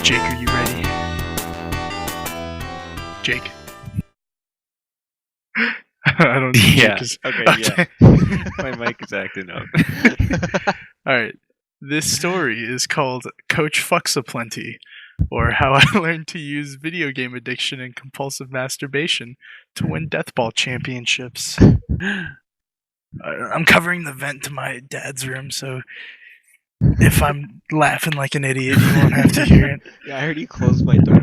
Jake, are you ready? Jake? I don't think Yeah. Jake is... Okay. Yeah. My mic is acting up. Alright. This story is called Coach Fucks Aplenty, or How I Learned to Use Video Game Addiction and Compulsive Masturbation to Win Deathball Championships. I'm covering the vent to my dad's room, so if I'm laughing like an idiot, you won't have to hear it. Yeah, I already closed my door.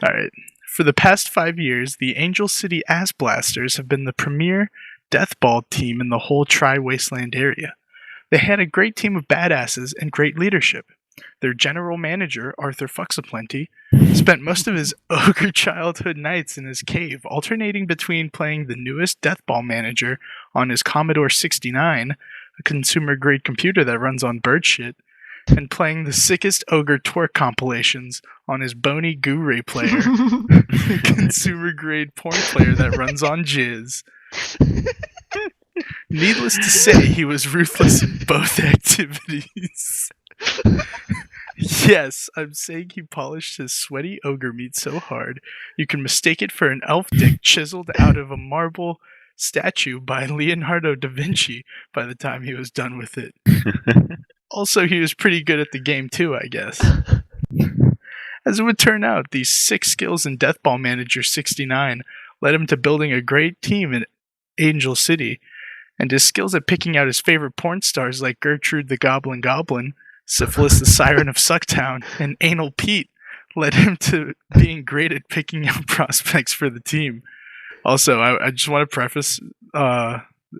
Alright. For the past 5 years, the Angel City Ass Blasters have been the premier Deathball team in the whole Wasteland area. They had a great team of badasses and great leadership. Their general manager, Arthur Fucksaplenty, spent most of his ogre childhood nights in his cave, alternating between playing the newest Deathball manager on his Commodore 69, a consumer-grade computer that runs on bird shit, and playing the sickest ogre twerk compilations on his bony Goo-Ray player, a consumer-grade porn player that runs on jizz. Needless to say, he was ruthless in both activities. Yes, I'm saying he polished his sweaty ogre meat so hard, you can mistake it for an elf dick chiseled out of a marble statue by Leonardo da Vinci by the time he was done with it. Also, he was pretty good at the game too, I guess. As it would turn out, these 6 skills in Deathball Manager 69 led him to building a great team in Angel City, and his skills at picking out his favorite porn stars like Gertrude the Goblin, Syphilis the Siren of Sucktown, and Anal Pete led him to being great at picking out prospects for the team. Also, I just want to preface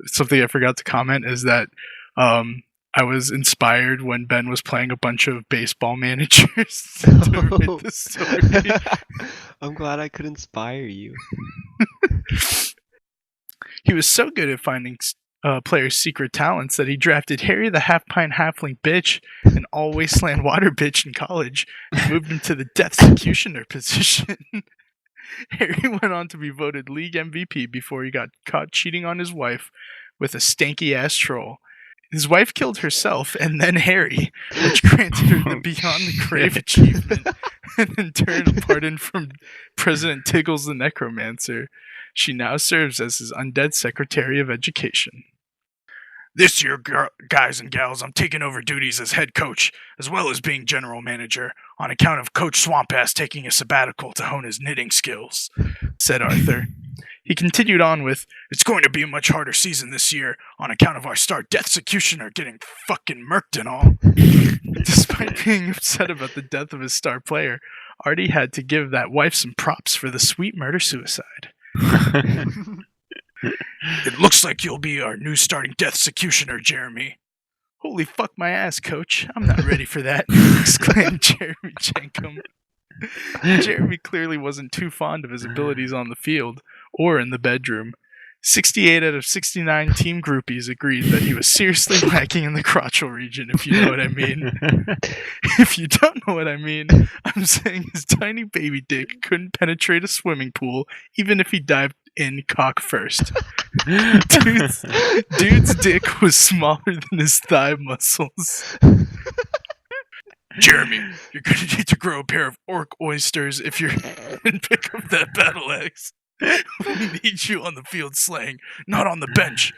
something I forgot to comment is that I was inspired when Ben was playing a bunch of baseball managers to write the story. I'm glad I could inspire you. He was so good at finding players' secret talents that he drafted Harry the Half-Pint Halfling Bitch, an all-Wasteland water bitch in college, and moved him to the Deathsecutioner position. Harry went on to be voted league MVP before he got caught cheating on his wife with a stanky-ass troll. His wife killed herself and then Harry, which granted her the Beyond the Grave achievement, and in turn a pardon from President Tiggles the Necromancer. She now serves as his undead Secretary of Education. This year, guys and gals, I'm taking over duties as head coach, as well as being general manager, on account of Coach Swampass taking a sabbatical to hone his knitting skills, said Arthur. He continued on with, it's going to be a much harder season this year, on account of our star Deathsecutioner getting fucking murked and all. Despite being upset about the death of his star player, Artie had to give that wife some props for the sweet murder-suicide. It looks like you'll be our new starting Deathsecutioner, Jeremy. Holy fuck my ass, coach. I'm not ready for that, exclaimed Jeremy Jenkum. Jeremy clearly wasn't too fond of his abilities on the field, or in the bedroom. 68 out of 69 team groupies agreed that he was seriously lacking in the crotchal region, if you know what I mean. If you don't know what I mean, I'm saying his tiny baby dick couldn't penetrate a swimming pool, even if he dived in cock first. Dude's dick was smaller than his thigh muscles. Jeremy, you're gonna need to grow a pair of orc oysters if you're and pick up that battle axe. We need you on the field slaying, not on the bench,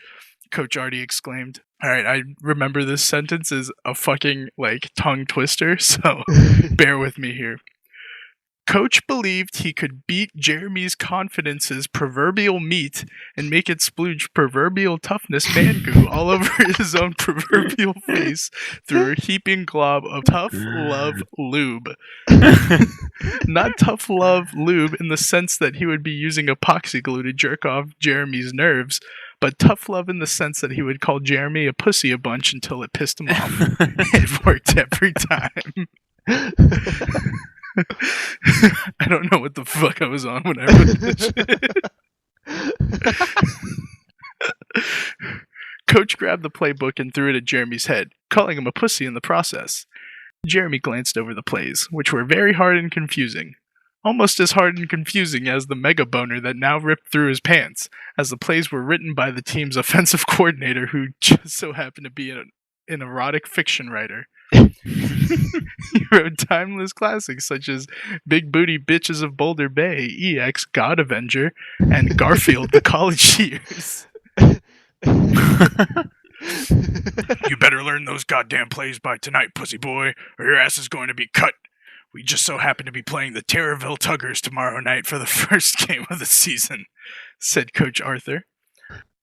Coach Artie exclaimed. Alright, I remember this sentence is a fucking, tongue twister, so bear with me here. Coach believed he could beat Jeremy's confidence's proverbial meat and make it splooge proverbial toughness man goo all over his own proverbial face through a heaping glob of tough love lube. Not tough love lube in the sense that he would be using epoxy glue to jerk off Jeremy's nerves, but tough love in the sense that he would call Jeremy a pussy a bunch until it pissed him off. It worked every time. I don't know what the fuck I was on when I wrote this shit. Coach grabbed the playbook and threw it at Jeremy's head, calling him a pussy in the process. Jeremy glanced over the plays, which were very hard and confusing. Almost as hard and confusing as the mega boner that now ripped through his pants, as the plays were written by the team's offensive coordinator, who just so happened to be an erotic fiction writer. He wrote timeless classics such as Big Booty Bitches of Boulder Bay, EX, God Avenger, and Garfield, The College Years. You better learn those goddamn plays by tonight, pussy boy, or your ass is going to be cut. We just so happen to be playing the Terrorville Tuggers tomorrow night for the first game of the season, said Coach Arthur.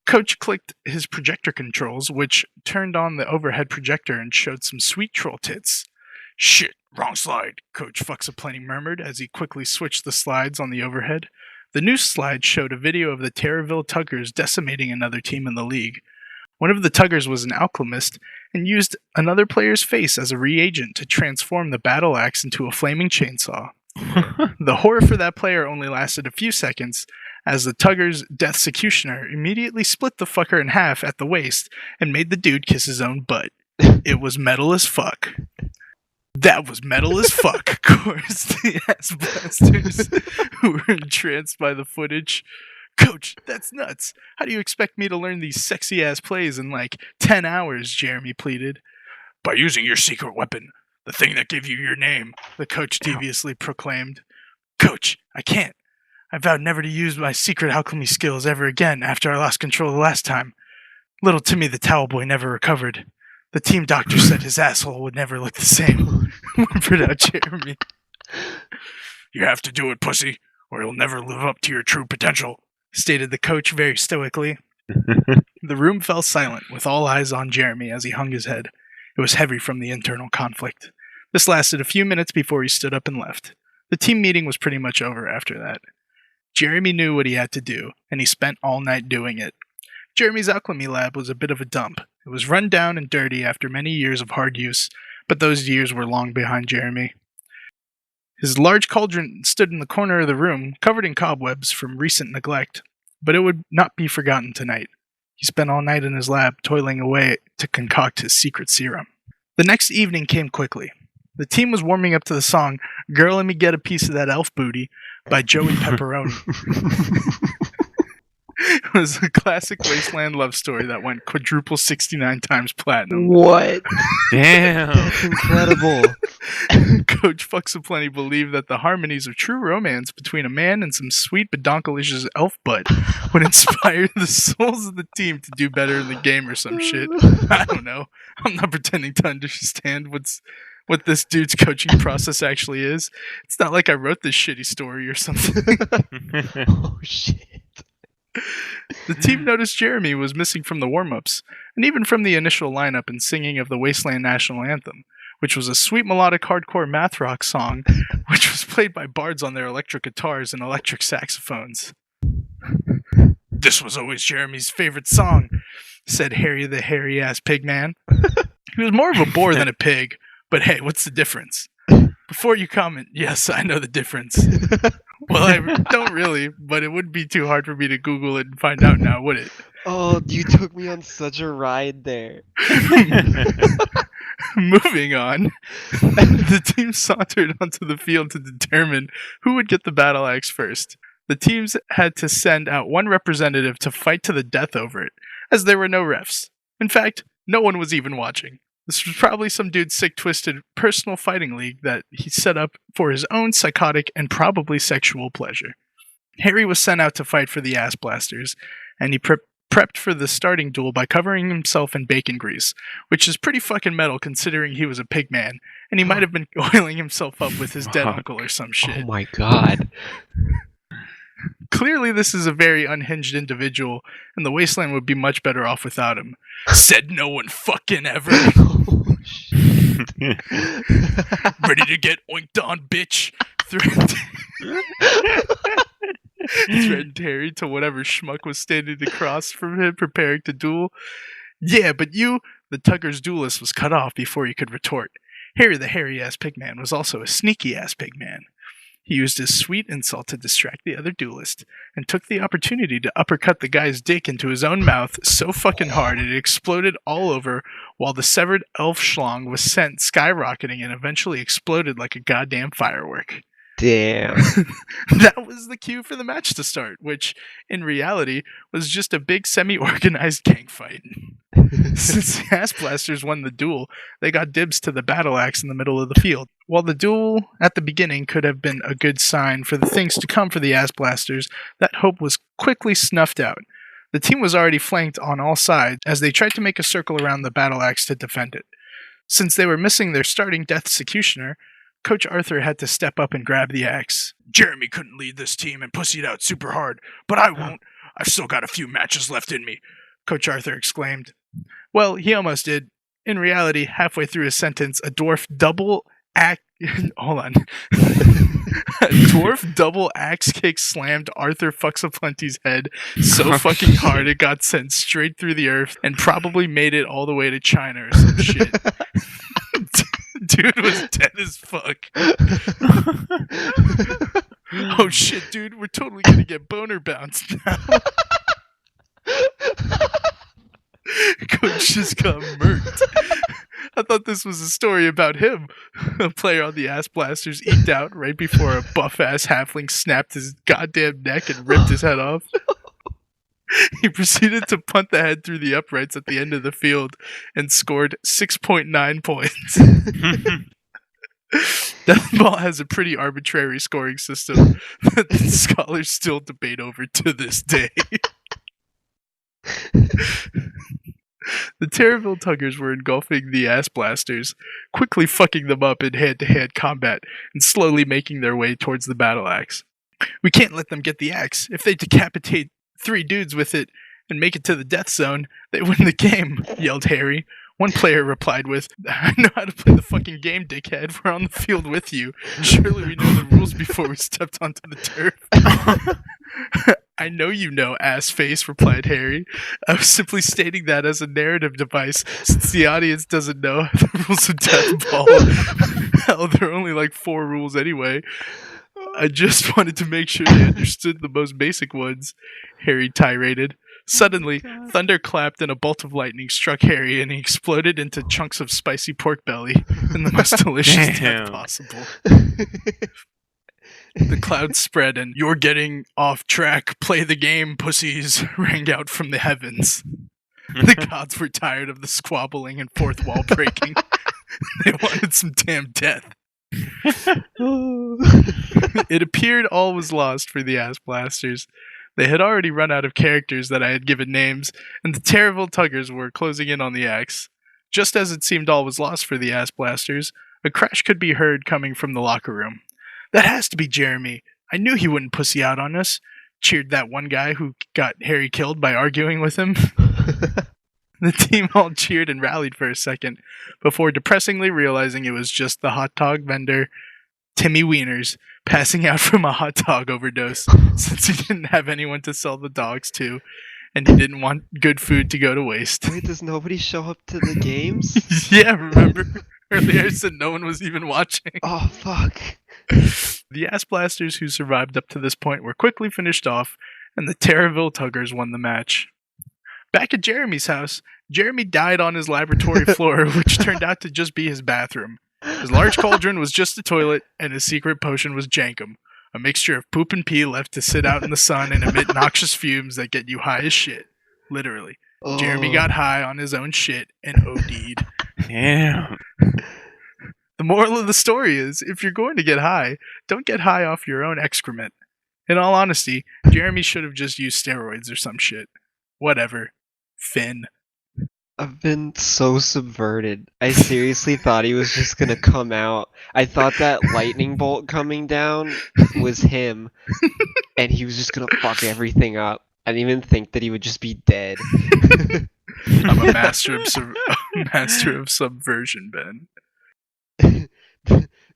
Coach clicked his projector controls, which turned on the overhead projector and showed some sweet troll tits. Shit, wrong slide, Coach Fucksaplenty murmured as he quickly switched the slides on the overhead. The new slide showed a video of the Terrorville Tuggers decimating another team in the league. One of the Tuggers was an alchemist and used another player's face as a reagent to transform the battle axe into a flaming chainsaw. The horror for that player only lasted a few seconds, as the Tugger's Deathsecutioner immediately split the fucker in half at the waist and made the dude kiss his own butt. It was metal as fuck. That was metal as fuck, chorused the ass blasters, who were entranced by the footage. Coach, that's nuts. How do you expect me to learn these sexy-ass plays in like 10 hours, Jeremy pleaded. By using your secret weapon, the thing that gave you your name, the coach deviously proclaimed. Coach, I can't. I vowed never to use my secret alchemy skills ever again after I lost control the last time. Little Timmy the towel boy never recovered. The team doctor said his asshole would never look the same. Whimpered out Jeremy. You have to do it, pussy, or you'll never live up to your true potential, stated the coach very stoically. The room fell silent, with all eyes on Jeremy as he hung his head. It was heavy from the internal conflict. This lasted a few minutes before he stood up and left. The team meeting was pretty much over after that. Jeremy knew what he had to do, and he spent all night doing it. Jeremy's alchemy lab was a bit of a dump. It was run down and dirty after many years of hard use, but those years were long behind Jeremy. His large cauldron stood in the corner of the room, covered in cobwebs from recent neglect, but it would not be forgotten tonight. He spent all night in his lab, toiling away to concoct his secret serum. The next evening came quickly. The team was warming up to the song, Girl, Let Me Get a Piece of That Elf Booty, by Joey Pepperoni. It was a classic Wasteland love story that went quadruple 69 times platinum. What? Damn. That's incredible. Coach Fucksaplenty believed that the harmonies of true romance between a man and some sweet badonkalicious elf butt would inspire the souls of the team to do better in the game or some shit. I don't know. I'm not pretending to understand what this dude's coaching process actually is. It's not like I wrote this shitty story or something. Oh, shit. The team noticed Jeremy was missing from the warm-ups, and even from the initial lineup and singing of the Wasteland National Anthem, which was a sweet melodic hardcore math rock song, which was played by bards on their electric guitars and electric saxophones. This was always Jeremy's favorite song, said Harry the hairy-ass pig man. He was more of a boar than a pig, but hey, what's the difference? Before you comment, yes, I know the difference. Well, I don't really, but it wouldn't be too hard for me to Google it and find out now, would it? Oh, you took me on such a ride there. Moving on, the team sauntered onto the field to determine who would get the battle axe first. The teams had to send out one representative to fight to the death over it, as there were no refs. In fact, no one was even watching. This was probably some dude's sick, twisted personal fighting league that he set up for his own psychotic and probably sexual pleasure. Harry was sent out to fight for the ass blasters, and he prepped for the starting duel by covering himself in bacon grease, which is pretty fucking metal considering he was a pig man, and he might have been oiling himself up with his dead uncle or some shit. Oh my god. Clearly this is a very unhinged individual, and the Wasteland would be much better off without him. Said no one fucking ever. Oh, shit. Ready to get oinked on, bitch? Threatened Harry to whatever schmuck was standing across from him, preparing to duel. Yeah, but you, the Tugger's duelist, was cut off before he could retort. Harry the hairy-ass pigman was also a sneaky-ass pigman. He used his sweet insult to distract the other duelist, and took the opportunity to uppercut the guy's dick into his own mouth so fucking hard it exploded all over, while the severed elf schlong was sent skyrocketing and eventually exploded like a goddamn firework. Damn. That was the cue for the match to start, which, in reality, was just a big semi-organized gang fight. Since the Ass Blasters won the duel, they got dibs to the battle axe in the middle of the field. While the duel at the beginning could have been a good sign for the things to come for the Ass Blasters, that hope was quickly snuffed out. The team was already flanked on all sides as they tried to make a circle around the battle axe to defend it. Since they were missing their starting Death Executioner, Coach Arthur had to step up and grab the axe. Jeremy couldn't lead this team and pussy it out super hard, but I won't. I've still got a few matches left in me, Coach Arthur exclaimed. Well, he almost did. In reality, halfway through his sentence, a dwarf double axe... Hold on. A dwarf double axe kick slammed Arthur Fucksaplenty's head so fucking hard it got sent straight through the earth and probably made it all the way to China or some shit. Dude was dead as fuck. Oh shit, dude, we're totally gonna get boner bounced now. Coach just got murked. I thought this was a story about him. A player on the Ass Blasters eked out right before a buff-ass halfling snapped his goddamn neck and ripped his head off. He proceeded to punt the head through the uprights at the end of the field and scored 6.9 points. Deathball has a pretty arbitrary scoring system that the scholars still debate over to this day. The Terraville Tuggers were engulfing the Ass Blasters, quickly fucking them up in hand-to-hand combat and slowly making their way towards the battle axe. We can't let them get the axe. If they decapitate 3 dudes with it and make it to the death zone, they win the game, yelled Harry. One player replied with, I know how to play the fucking game, dickhead. We're on the field with you. Surely we know the rules before we stepped onto the turf. I know you know, ass face, replied Harry. I was simply stating that as a narrative device, since the audience doesn't know the rules of Deathball. Hell, there are only like 4 rules anyway. I just wanted to make sure they understood the most basic ones, Harry tiraded. Suddenly, thunder clapped and a bolt of lightning struck Harry and he exploded into chunks of spicy pork belly in the most delicious death possible. The clouds spread and "You're getting off track, play the game, pussies," rang out from the heavens. The gods were tired of the squabbling and fourth wall breaking. They wanted some damn death. It appeared all was lost for the Ass Blasters. They had already run out of characters that I had given names, and the Terraville Tuggers were closing in on the axe. Just as it seemed all was lost for the Ass Blasters, a crash could be heard coming from the locker room. That has to be Jeremy. I knew he wouldn't pussy out on us, cheered that one guy who got Harry killed by arguing with him. The team all cheered and rallied for a second, before depressingly realizing it was just the hot dog vendor, Timmy Wieners, passing out from a hot dog overdose since he didn't have anyone to sell the dogs to, and he didn't want good food to go to waste. Wait, does nobody show up to the games? Yeah, remember? Earlier I said no one was even watching. Oh, fuck. The Ass Blasters who survived up to this point were quickly finished off, and the Terraville Tuggers won the match. Back at Jeremy's house, Jeremy died on his laboratory floor, which turned out to just be his bathroom. His large cauldron was just a toilet, and his secret potion was jankum, a mixture of poop and pee left to sit out in the sun and emit noxious fumes that get you high as shit. Literally. Oh. Jeremy got high on his own shit and OD'd. Damn. The moral of the story is, if you're going to get high, don't get high off your own excrement. In all honesty, Jeremy should have just used steroids or some shit. Whatever. Finn. I've been so subverted. I seriously thought he was just gonna come out. I thought that lightning bolt coming down was him, and he was just gonna fuck everything up. I didn't even think that he would just be dead. I'm a master of subversion, Ben.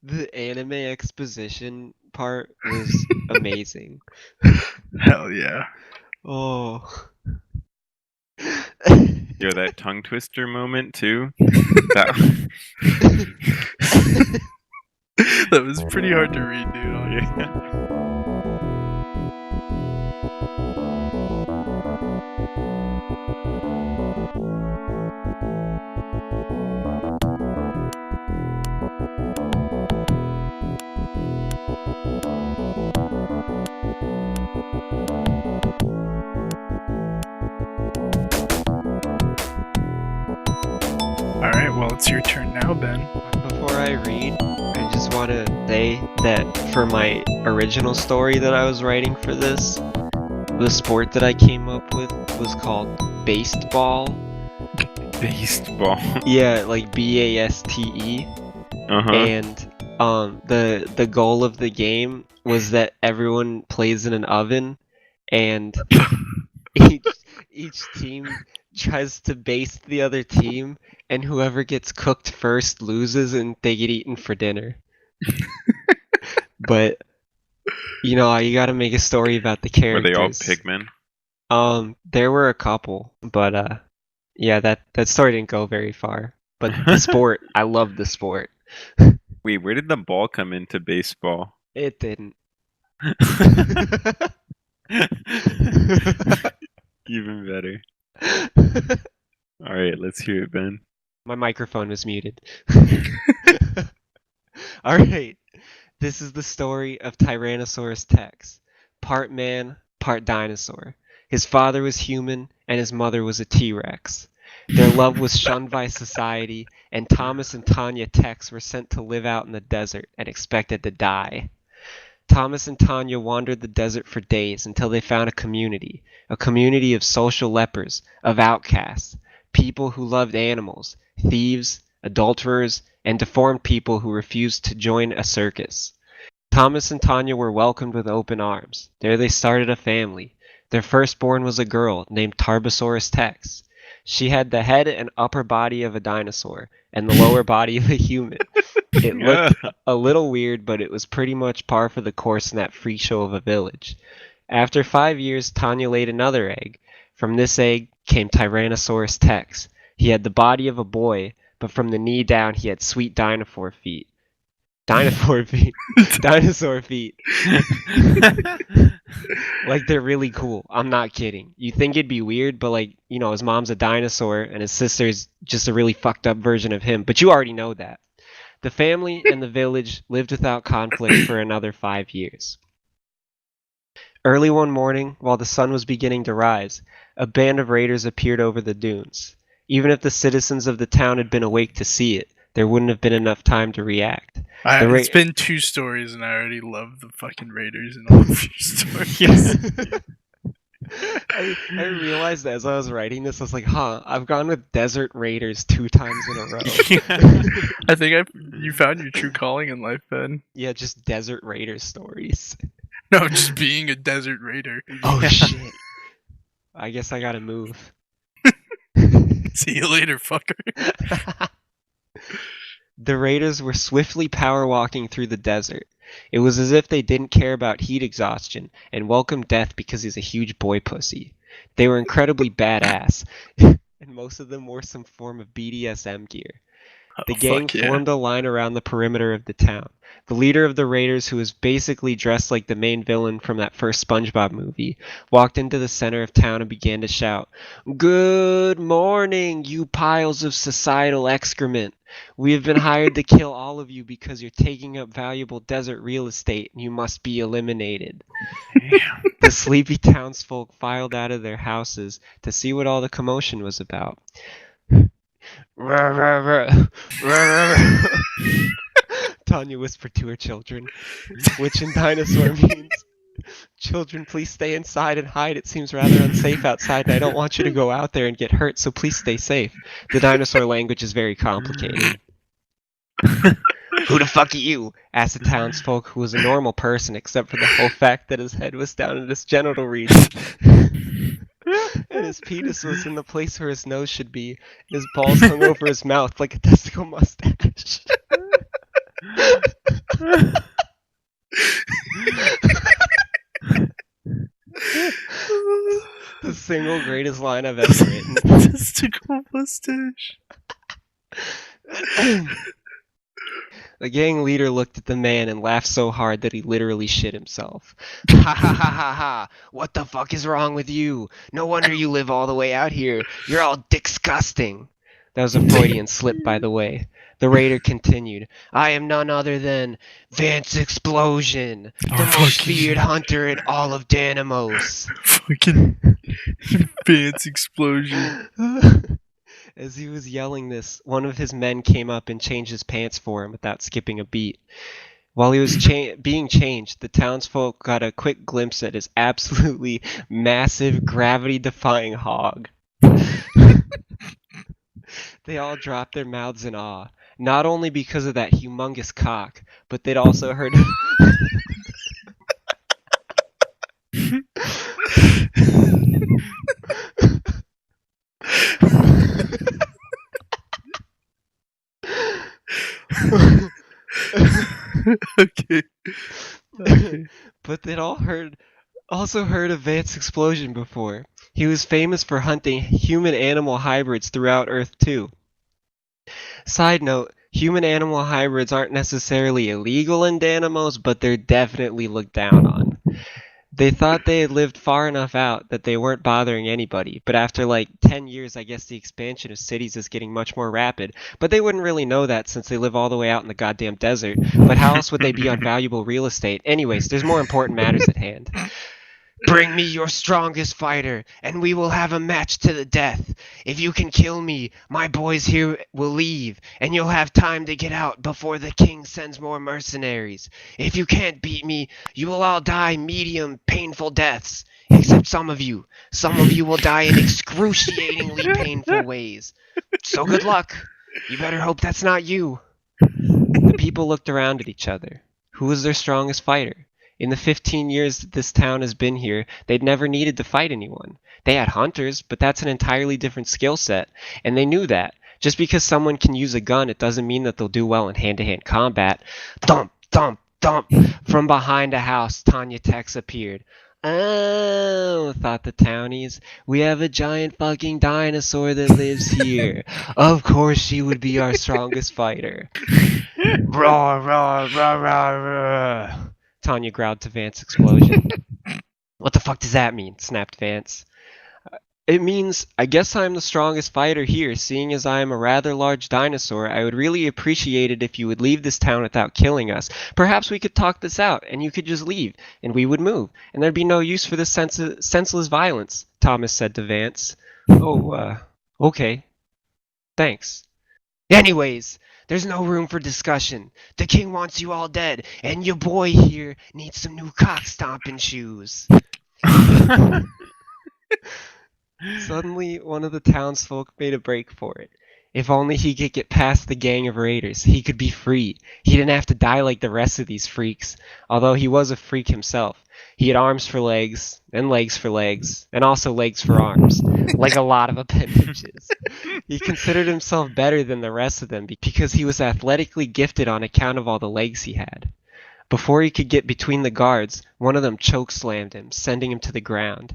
The anime exposition part was amazing. Hell yeah. Oh. Yo, that tongue twister moment too. That That was pretty hard to read, dude, honestly. yeah. it's your turn now, Ben. Before I read, I just want to say that for my original story that I was writing for this, the sport that I came up with was called Baseball. Baseball. Yeah, like B-A-S-T-E. And the goal of the game was that everyone plays in an oven, and each team tries to baste the other team, and whoever gets cooked first loses, and they get eaten for dinner. But you gotta make a story about the Were characters. they all pigmen? There were a couple, but yeah, that story didn't go very far. But the sport, I love the sport. Wait, where did the ball come into baseball? It didn't. Even better. Alright, let's hear it, Ben. My microphone was muted. Alright, this is the story of Tyrannosaurus Rex. Part man, part dinosaur. His father was human, and his mother was a T-Rex. Their love was shunned by society, and Thomas and Tanya Tex were sent to live out in the desert and expected to die. Thomas and Tanya wandered the desert for days until they found a community of social lepers, of outcasts, people who loved animals, thieves, adulterers, and deformed people who refused to join a circus. Thomas and Tanya were welcomed with open arms. There they started a family. Their firstborn was a girl named Tarbosaurus Rex. She had the head and upper body of a dinosaur, and the lower body of a human. It looked a little weird, but it was pretty much par for the course in that freak show of a village. After 5 years, Tanya laid another egg. From this egg came Tyrannosaurus Rex. He had the body of a boy, but from the knee down he had sweet dinosaur feet. Dinosaur feet. Like, they're really cool. I'm not kidding. You think it'd be weird, but his mom's a dinosaur and his sister's just a really fucked up version of him. But you already know that. The family and the village lived without conflict for another 5 years. Early one morning, while the sun was beginning to rise, a band of raiders appeared over the dunes. Even if the citizens of the town had been awake to see it, there wouldn't have been enough time to react. It's been 2 stories, and I already love the fucking Raiders in all of your stories. I realized as I was writing this, I was like, I've gone with Desert Raiders 2 times in a row. I think you found your true calling in life, Ben. Yeah, just Desert Raider stories. No, just being a Desert Raider. Oh, shit. I guess I gotta move. See you later, fucker. The raiders were swiftly power walking through the desert. It was as if they didn't care about heat exhaustion and welcomed death because he's a huge boy pussy. They were incredibly badass, and most of them wore some form of BDSM gear. The gang formed a line around the perimeter of the town. The leader of the raiders, who was basically dressed like the main villain from that first SpongeBob movie, walked into the center of town and began to shout, "Good morning, you piles of societal excrement. We have been hired to kill all of you because you're taking up valuable desert real estate and you must be eliminated." The sleepy townsfolk filed out of their houses to see what all the commotion was about. Tanya whispered to her children, which in dinosaur means, "Children, please stay inside and hide. It seems rather unsafe outside, and I don't want you to go out there and get hurt, so please stay safe." The dinosaur language is very complicated. "Who the fuck are you?" asked the townsfolk, who was a normal person except for the whole fact that his head was down in his genital region. And his penis was in the place where his nose should be. His balls hung over his mouth like a testicle mustache. The single greatest line I've ever written. Testicle mustache. The gang leader looked at the man and laughed so hard that he literally shit himself. "Ha ha ha ha ha! What the fuck is wrong with you? No wonder you live all the way out here. You're all disgusting." That was a Freudian slip, by the way. The raider continued, "I am none other than Vance Explosion, the most feared hunter in all of Danimos." Fucking Vance Explosion. As he was yelling this, one of his men came up and changed his pants for him without skipping a beat. While he was being changed, the townsfolk got a quick glimpse at his absolutely massive, gravity-defying hog. They all dropped their mouths in awe, not only because of that humongous cock, but they'd also heard... Okay. But they'd also heard of Vance's explosion before. He was famous for hunting human-animal hybrids throughout Earth too. Side note, human-animal hybrids aren't necessarily illegal in Danimos, but they're definitely looked down on. They thought they had lived far enough out that they weren't bothering anybody, but after like 10 years I guess the expansion of cities is getting much more rapid, but they wouldn't really know that since they live all the way out in the goddamn desert, but how else would they be on valuable real estate? Anyways, there's more important matters at hand. Bring me your strongest fighter, and we will have a match to the death. If you can kill me, my boys here will leave, and you'll have time to get out before the king sends more mercenaries. If you can't beat me, you will all die medium, painful deaths. Except some of you. Some of you will die in excruciatingly painful ways. So good luck. You better hope that's not you. The people looked around at each other. Who was their strongest fighter? In the 15 years that this town has been here, they'd never needed to fight anyone. They had hunters, but that's an entirely different skill set, and they knew that. Just because someone can use a gun, it doesn't mean that they'll do well in hand-to-hand combat. Thump, thump, thump! From behind a house, Tanya Tex appeared. Oh, thought the townies, we have a giant fucking dinosaur that lives here. Of course she would be our strongest fighter. Roar, roar, roar, roar, roar. Tanya growled to Vance's explosion. What the fuck does that mean? Snapped Vance. It means, I guess I'm the strongest fighter here, seeing as I am a rather large dinosaur. I would really appreciate it if you would leave this town without killing us. Perhaps we could talk this out, and you could just leave, and we would move, and there'd be no use for this senseless violence, Thomas said to Vance. Oh, okay. Thanks. Anyways, there's no room for discussion. The king wants you all dead, and your boy here needs some new cock-stomping shoes. Suddenly, one of the townsfolk made a break for it. If only he could get past the gang of raiders, he could be free. He didn't have to die like the rest of these freaks, although he was a freak himself. He had arms for legs, and legs for legs, and also legs for arms, like a lot of appendages. He considered himself better than the rest of them because he was athletically gifted on account of all the legs he had. Before he could get between the guards, one of them chokeslammed him, sending him to the ground.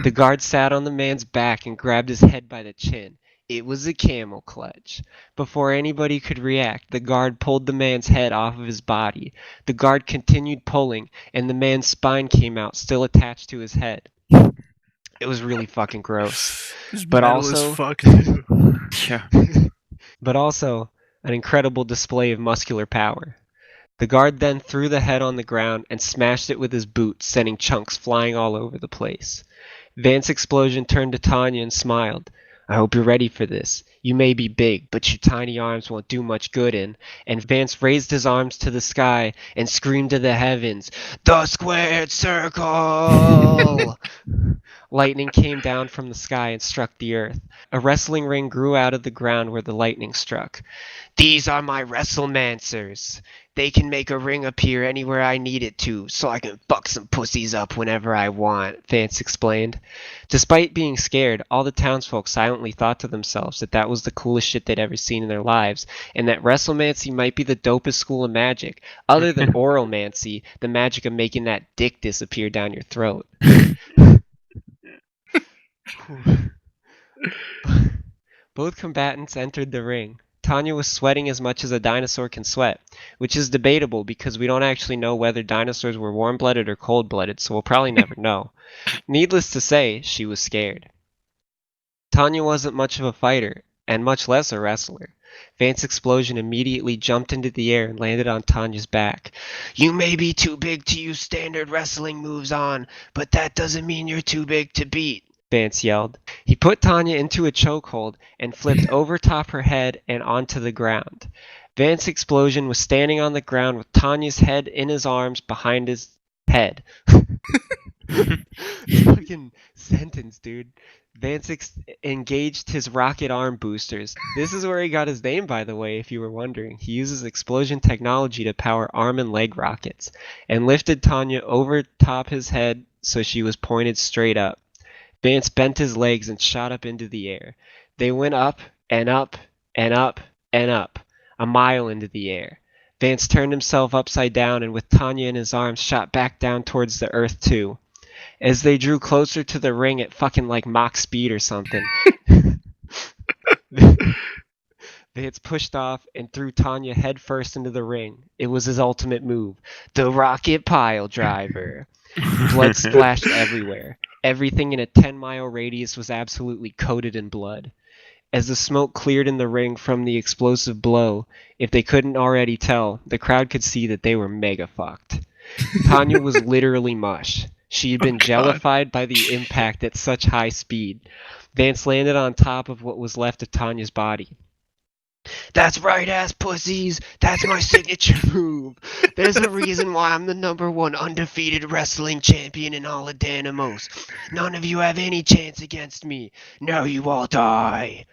The guard sat on the man's back and grabbed his head by the chin. It was a camel clutch. Before anybody could react, the guard pulled the man's head off of his body. The guard continued pulling, and the man's spine came out, still attached to his head. It was really fucking gross. But also, fuck, too. Yeah. but also an incredible display of muscular power. The guard then threw the head on the ground and smashed it with his boot, sending chunks flying all over the place. Vance's explosion turned to Tanya and smiled. I hope you're ready for this. You may be big, but your tiny arms won't do much good in. And Vance raised his arms to the sky and screamed to the heavens, The squared circle! Lightning came down from the sky and struck the earth. A wrestling ring grew out of the ground where the lightning struck. These are my WrestleMancers. They can make a ring appear anywhere I need it to, so I can fuck some pussies up whenever I want, Vance explained. Despite being scared, all the townsfolk silently thought to themselves that that was the coolest shit they'd ever seen in their lives, and that WrestleMancy might be the dopest school of magic, other than Oralmancy, the magic of making that dick disappear down your throat. Both combatants entered the ring. Tanya was sweating as much as a dinosaur can sweat, which is debatable because we don't actually know whether dinosaurs were warm-blooded or cold-blooded, so we'll probably never know. Needless to say, she was scared. Tanya wasn't much of a fighter, and much less a wrestler. Vance's explosion immediately jumped into the air and landed on Tanya's back. You may be too big to use standard wrestling moves on, but that doesn't mean you're too big to beat. Vance yelled. He put Tanya into a chokehold and flipped over top her head and onto the ground. Vance Explosion was standing on the ground with Tanya's head in his arms behind his head. Fucking sentence, dude. Vance engaged his rocket arm boosters. This is where he got his name, by the way, if you were wondering. He uses explosion technology to power arm and leg rockets, and lifted Tanya over top his head so she was pointed straight up. Vance bent his legs and shot up into the air. They went up and up and up and up, a mile into the air. Vance turned himself upside down and with Tanya in his arms shot back down towards the earth too. As they drew closer to the ring at fucking like Mach speed or something, Vance pushed off and threw Tanya headfirst into the ring. It was his ultimate move, the rocket pile driver. Blood splashed everywhere. Everything in a 10-mile radius was absolutely coated in blood. As the smoke cleared in the ring from the explosive blow, if they couldn't already tell, the crowd could see that they were mega fucked. Tanya was literally mush. She had been jellified by the impact at such high speed. Vance landed on top of what was left of Tanya's body. That's right, ass pussies. That's my signature move. There's a reason why I'm the #1 undefeated wrestling champion in all of Danimos. None of you have any chance against me. Now you all die.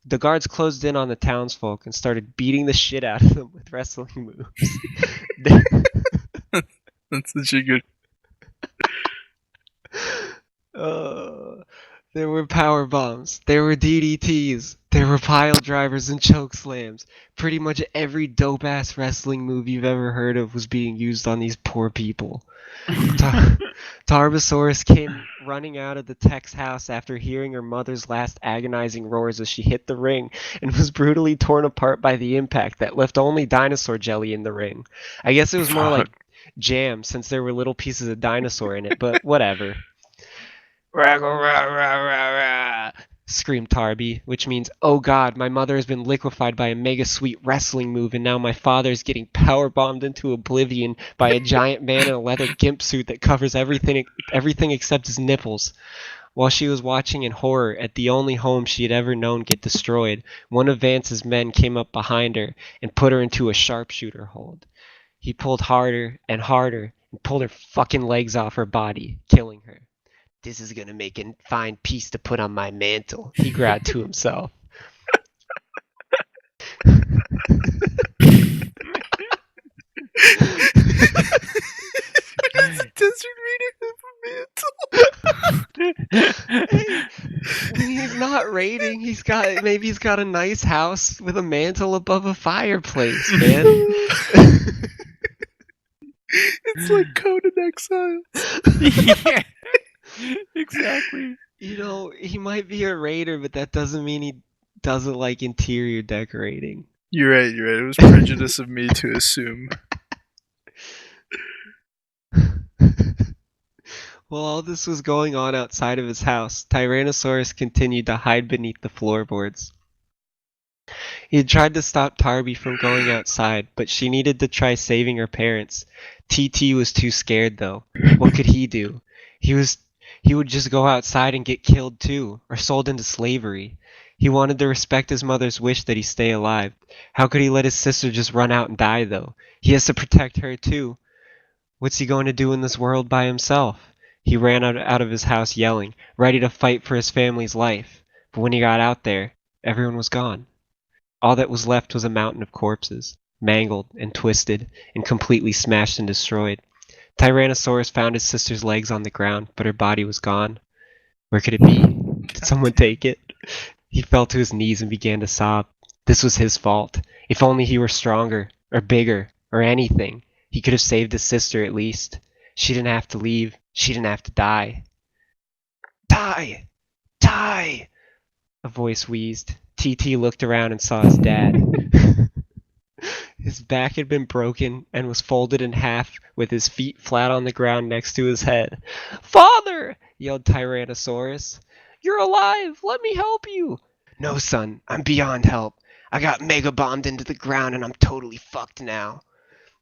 The guards closed in on the townsfolk and started beating the shit out of them with wrestling moves. That's such a good. There were power bombs, there were DDTs, there were pile drivers and choke slams. Pretty much every dope-ass wrestling move you've ever heard of was being used on these poor people. Tarbosaurus came running out of the tech's house after hearing her mother's last agonizing roars as she hit the ring and was brutally torn apart by the impact that left only dinosaur jelly in the ring. I guess it was more like jam since there were little pieces of dinosaur in it, but whatever. Screamed Tarby, which means, oh god, my mother has been liquefied by a mega sweet wrestling move and now my father is getting powerbombed into oblivion by a giant man in a leather gimp suit that covers everything except his nipples. While she was watching in horror at the only home she had ever known get destroyed, one of Vance's men came up behind her and put her into a sharpshooter hold. He pulled harder and harder and pulled her fucking legs off her body, killing her. This is gonna make a fine piece to put on my mantle, he growled to himself. Desert He's not raiding. He's got a nice house with a mantle above a fireplace, man. It's like Conan Exiles. Yeah, exactly. You know, he might be a raider, but that doesn't mean he doesn't like interior decorating. You're right. It was prejudice of me to assume. While all this was going on outside of his house, Tyrannosaurus continued to hide beneath the floorboards. He had tried to stop Tarby from going outside, but she needed to try saving her parents. TT was too scared, though. What could he do? He would just go outside and get killed too, or sold into slavery. He wanted to respect his mother's wish that he stay alive. How could he let his sister just run out and die, though? He has to protect her too. What's he going to do in this world by himself? He ran out of his house yelling, ready to fight for his family's life. But when he got out there, everyone was gone. All that was left was a mountain of corpses, mangled and twisted, and completely smashed and destroyed. Tyrannosaurus found his sister's legs on the ground, but her body was gone. Where could it be? Did someone take it? He fell to his knees and began to sob. This was his fault. If only he were stronger, or bigger, or anything. He could have saved his sister at least. She didn't have to leave. She didn't have to die. Die! Die! A voice wheezed. TT looked around and saw his dad. His back had been broken and was folded in half with his feet flat on the ground next to his head. Father! Yelled Tyrannosaurus. You're alive! Let me help you! No, son. I'm beyond help. I got mega bombed into the ground and I'm totally fucked now.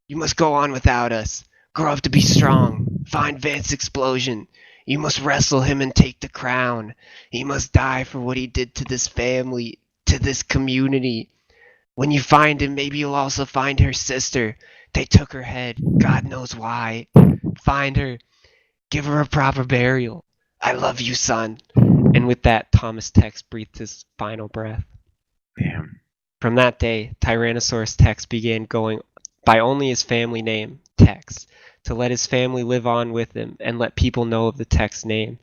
You must go on without us. Grow up to be strong. Find Vance Explosion. You must wrestle him and take the crown. He must die for what he did to this family, to this community. When you find him, maybe you'll also find her sister. They took her head. God knows why. Find her. Give her a proper burial. I love you, son." And with that, Thomas Tex breathed his final breath. Damn. From that day, Tyrannosaurus Tex began going by only his family name, Tex, to let his family live on with him and let people know of the Tex name.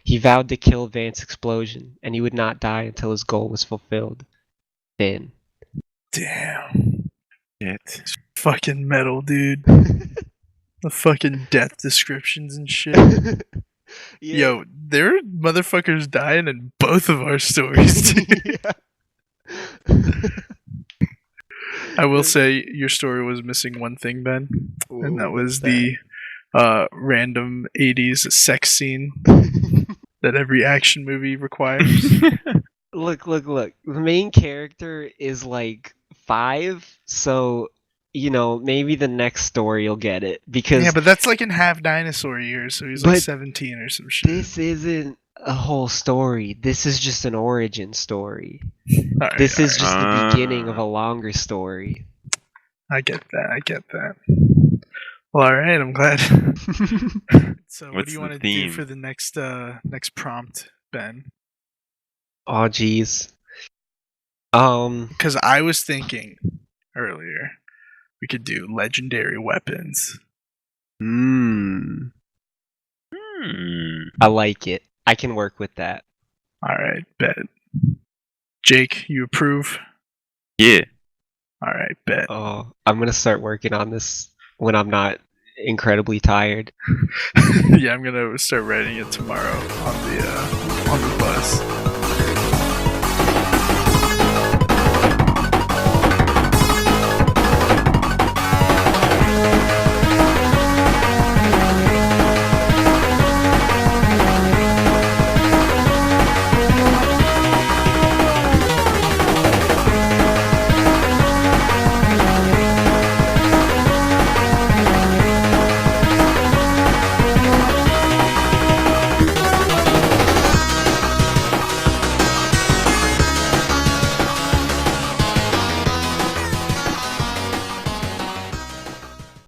He vowed to kill Vance Explosion, and he would not die until his goal was fulfilled. Then. Damn. Shit. Fucking metal, dude. The fucking death descriptions and shit. Yeah. Yo, there are motherfuckers dying in both of our stories, dude. I will say your story was missing one thing, Ben, and that was the random 80s sex scene that every action movie requires. Look. The main character is like 5, so, maybe the next story you'll get it. Because Yeah, but that's like in half dinosaur years, so he's like But 17 or some shit. this isn't a whole story. This is just an origin story. Alright, This is just the Ah. beginning of a longer story. I get that. Well, alright, I'm glad. So what What's do you the want to do theme? for the next prompt, Ben? Oh, jeez. Um, Because I was thinking earlier we could do legendary weapons. hmm. Hmm. I like it. I can work with that. Alright, bet. Jake, you approve? Yeah. Alright, bet. Oh, I'm gonna start working on this when I'm not incredibly tired. Yeah, I'm gonna start writing it tomorrow on the bus.